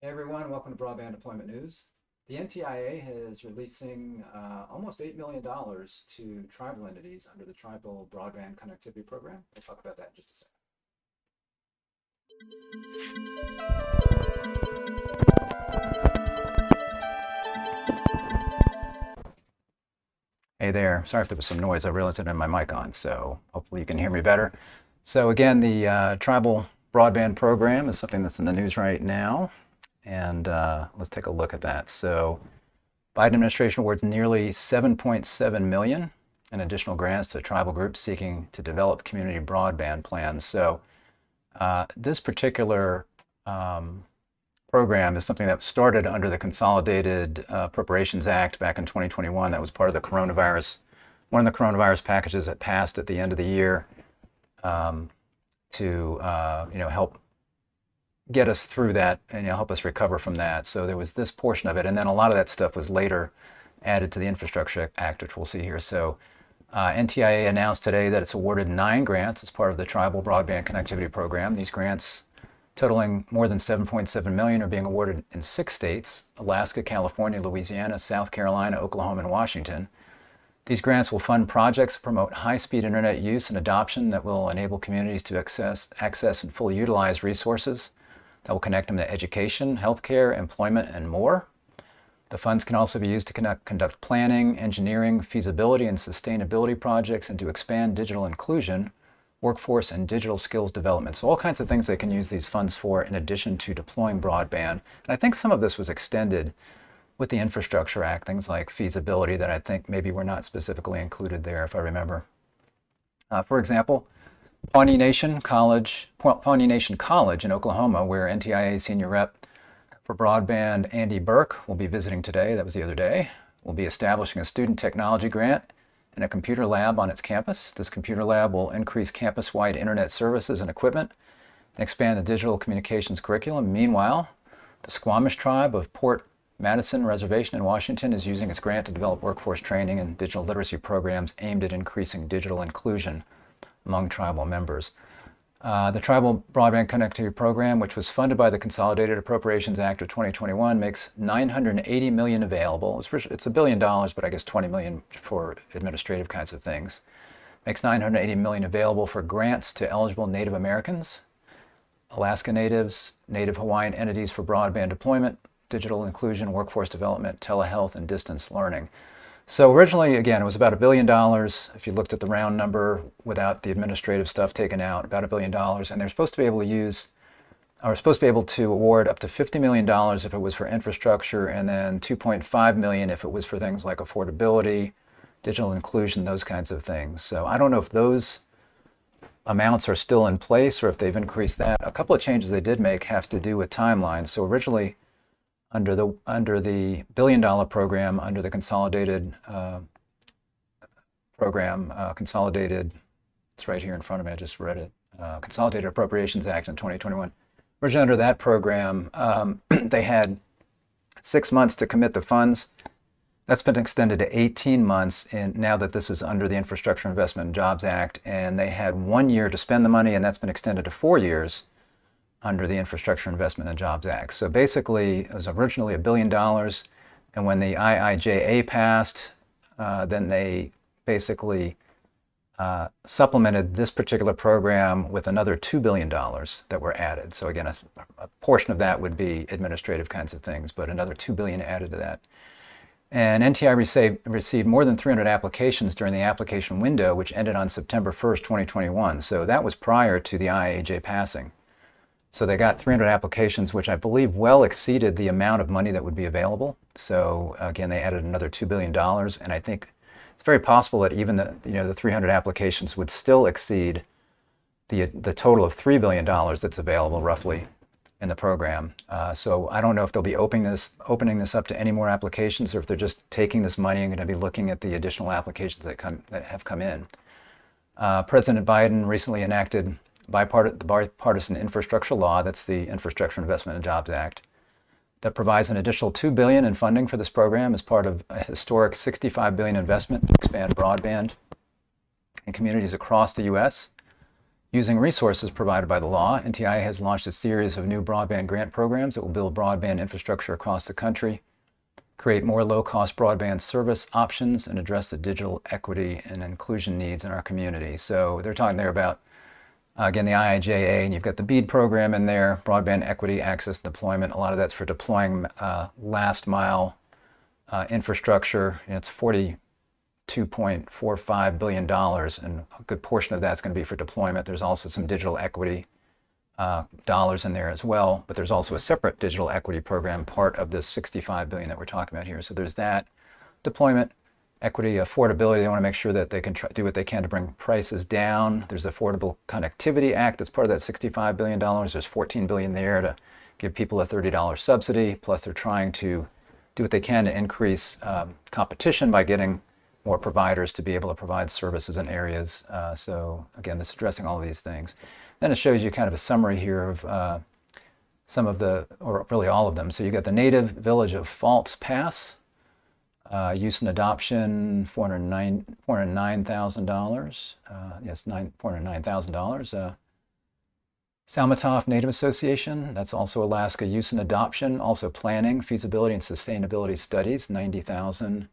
Hey everyone, welcome to Broadband Deployment News. The NTIA is releasing almost $8 million to tribal entities under the Tribal Broadband Connectivity Program. We'll talk about that in just a second. Hey there, sorry if there was some noise. I realized I didn't have my mic on, so hopefully you can hear me better. So again, the Tribal Broadband Program is something that's in the news right now. And let's take a look at that. So Biden administration awards nearly $7.7 million in additional grants to tribal groups seeking to develop community broadband plans. So this particular program is something that started under the Consolidated Appropriations Act back in 2021. That was part of the coronavirus, one of the coronavirus packages that passed at the end of the year to help get us through that and help us recover from that. So there was this portion of it, and then a lot of that stuff was later added to the Infrastructure Act, which we'll see here. So NTIA announced today that it's awarded 9 grants as part of the Tribal Broadband Connectivity Program. These grants, totaling more than $7.7 million, are being awarded in 6 states: Alaska, California, Louisiana, South Carolina, Oklahoma, and Washington. These grants will fund projects that promote high-speed internet use and adoption that will enable communities to access and fully utilize resources that will connect them to education, healthcare, employment, and more. The funds can also be used to conduct planning, engineering, feasibility, and sustainability projects, and to expand digital inclusion, workforce, and digital skills development. So all kinds of things they can use these funds for in addition to deploying broadband. And I think some of this was extended with the Infrastructure Act, things like feasibility that I think maybe were not specifically included there, if I remember. For example, Pawnee Nation College in Oklahoma, where NTIA senior rep for broadband Andy Burke will be visiting today, that was the other day, will be establishing a student technology grant and a computer lab on its campus. This computer lab will increase campus-wide internet services and equipment and expand the digital communications curriculum. Meanwhile, the Squamish tribe of Port Madison Reservation in Washington is using its grant to develop workforce training and digital literacy programs aimed at increasing digital inclusion among tribal members. The Tribal Broadband Connectivity Program, which was funded by the Consolidated Appropriations Act of 2021, makes $980 million available. It's $1 billion, but I guess $20 million for administrative kinds of things. Makes $980 million available for grants to eligible Native Americans, Alaska Natives, Native Hawaiian entities for broadband deployment, digital inclusion, workforce development, telehealth, and distance learning. So originally, again, it was about $1 billion. If you looked at the round number without the administrative stuff taken out, about $1 billion. And they're supposed to be able to use, or supposed to be able to award up to $50 million if it was for infrastructure, and then $2.5 million if it was for things like affordability, digital inclusion, those kinds of things. So I don't know if those amounts are still in place or if they've increased that. A couple of changes they did make have to do with timelines. So originally, under the $1 billion program, under the Consolidated program, it's right here in front of me, I just read it, Consolidated Appropriations Act in 2021. Originally under that program, they had 6 months to commit the funds. That's been extended to 18 months now that this is under the Infrastructure Investment and Jobs Act, and they had 1 year to spend the money, and that's been extended to 4 years under the Infrastructure Investment and Jobs Act. So basically, it was originally $1 billion, and when the IIJA passed, then they basically supplemented this particular program with another $2 billion that were added. So again, a portion of that would be administrative kinds of things, but another $2 billion added to that. And NTI received more than 300 applications during the application window, which ended on September 1st, 2021. So that was prior to the IIJA passing. So they got 300 applications, which I believe well exceeded the amount of money that would be available. So again, they added another $2 billion, and I think it's very possible that even the 300 applications would still exceed the total of $3 billion that's available roughly in the program. So I don't know if they'll be opening this up to any more applications, or if they're just taking this money and going to be looking at the additional applications that have come in. President Biden recently enacted the Bipartisan Infrastructure Law, that's the Infrastructure Investment and Jobs Act, that provides an additional $2 billion in funding for this program as part of a historic $65 billion investment to expand broadband in communities across the U.S. Using resources provided by the law, NTIA has launched a series of new broadband grant programs that will build broadband infrastructure across the country, create more low-cost broadband service options, and address the digital equity and inclusion needs in our community. So they're talking there about, again, the IIJA, and you've got the BEAD program in there, broadband equity, access, deployment. A lot of that's for deploying last mile infrastructure. It's $42.45 billion, and a good portion of that's going to be for deployment. There's also some digital equity dollars in there as well, but there's also a separate digital equity program, part of this $65 billion that we're talking about here. So there's that. Deployment, equity, affordability. They want to make sure that they can do what they can to bring prices down. There's the Affordable Connectivity Act that's part of that $65 billion. There's $14 billion there to give people a $30 subsidy, plus they're trying to do what they can to increase competition by getting more providers to be able to provide services in areas. So again, this is addressing all of these things. Then it shows you kind of a summary here of some of the, or really all of them. So you got the native village of Falls Pass, use and adoption, $409,000. Yes, $409,000. Salmatoff Native Association, that's also Alaska, use and adoption, also planning, feasibility, and sustainability studies, $90,000.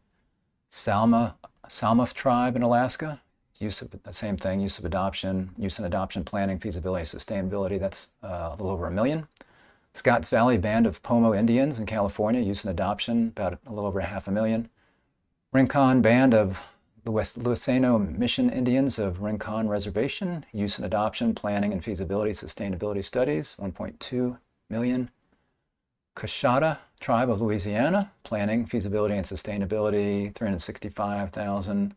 Salmaf Tribe in Alaska, use of the same thing, use of adoption, use and adoption planning, feasibility, sustainability, that's a little over $1 million. Scotts Valley Band of Pomo Indians in California, use and adoption, about a little over $500,000. Rincon Band of the West Lusano Mission Indians of Rincon Reservation, use and adoption, planning and feasibility, sustainability studies, $1.2 million. Coshada Tribe of Louisiana, planning, feasibility, and sustainability, $365,000.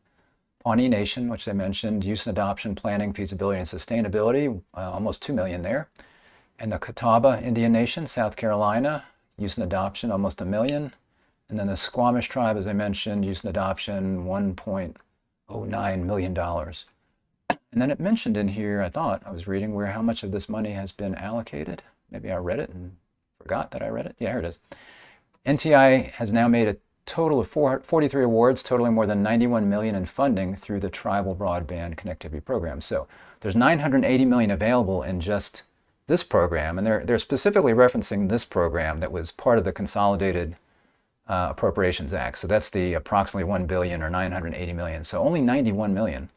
Pawnee Nation, which I mentioned, use and adoption, planning, feasibility, and sustainability, almost $2 million there. And the Catawba Indian Nation, South Carolina, use and adoption, almost $1 million. And then the Squamish Tribe, as I mentioned, use and adoption, $1.09 million. And then it mentioned in here, I thought I was reading, where how much of this money has been allocated. Maybe I read it and forgot that I read it. Yeah, here it is. NTIA has now made a total of 43 awards, totaling more than $91 million in funding through the Tribal Broadband Connectivity Program. So there's $980 million available in just this program, and they're specifically referencing this program that was part of the Consolidated Appropriations Act. So that's the approximately $1 billion or $980 million. So only $91 million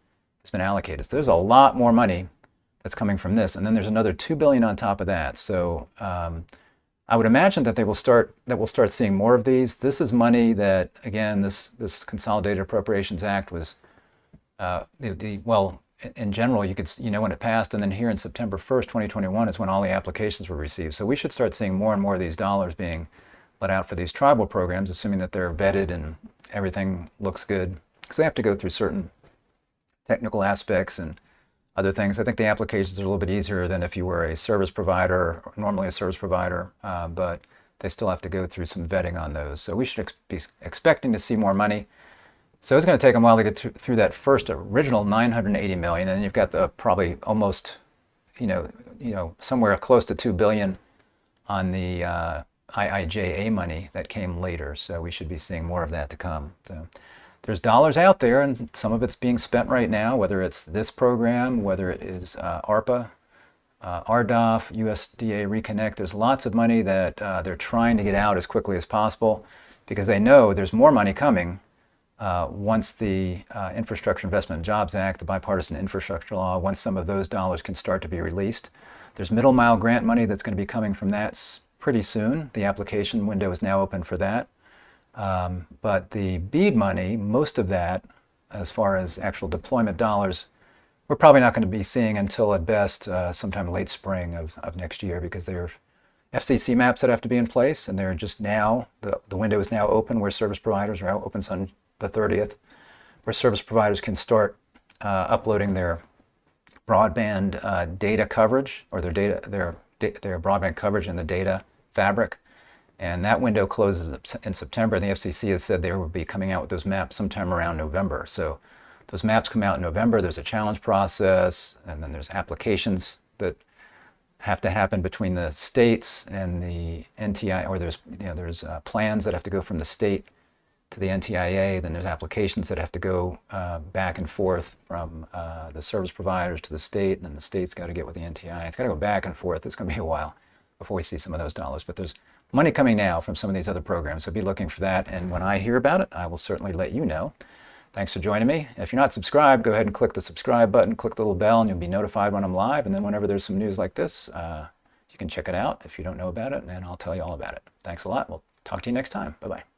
has been allocated. So there's a lot more money that's coming from this, and then there's another $2 billion on top of that. So I would imagine that we'll start seeing more of these. This is money that, again, this Consolidated Appropriations Act was, well, in general, when it passed, and then here in September 1st, 2021 is when all the applications were received. So we should start seeing more and more of these dollars being let out for these tribal programs, assuming that they're vetted and everything looks good, because they have to go through certain technical aspects and other things. I think the applications are a little bit easier than if you were a service provider, or normally a service provider, but they still have to go through some vetting on those. So we should be expecting to see more money. So it's going to take them a while to get through that first original $980 million, and then you've got the probably almost, somewhere close to $2 billion on the IIJA money that came later. So we should be seeing more of that to come. So there's dollars out there, and some of it's being spent right now, whether it's this program, whether it is ARPA, RDOF, USDA Reconnect. There's lots of money that they're trying to get out as quickly as possible, because they know there's more money coming once the Infrastructure Investment and Jobs Act, the Bipartisan Infrastructure Law, once some of those dollars can start to be released. There's middle mile grant money that's going to be coming from that pretty soon. The application window is now open for that. But the BEAD money, most of that, as far as actual deployment dollars, we're probably not going to be seeing until at best sometime late spring of next year, because there are FCC maps that have to be in place, and they're just now, the window is now open where service providers are out, opens on the 30th, where service providers can start uploading their broadband data coverage, or their broadband coverage in the data fabric. And that window closes in September, and the FCC has said they will be coming out with those maps sometime around November. So those maps come out in November. There's a challenge process, and then there's applications that have to happen between the states and the NTIA, or there's plans that have to go from the state to the NTIA. Then there's applications that have to go back and forth from the service providers to the state, and then the state's got to get with the NTIA. It's got to go back and forth. It's going to be a while before we see some of those dollars. But there's money coming now from some of these other programs, so be looking for that. And when I hear about it, I will certainly let you know. Thanks for joining me. If you're not subscribed, go ahead and click the subscribe button, click the little bell, and you'll be notified when I'm live. And then whenever there's some news like this, you can check it out if you don't know about it, and I'll tell you all about it. Thanks a lot. We'll talk to you next time. Bye-bye.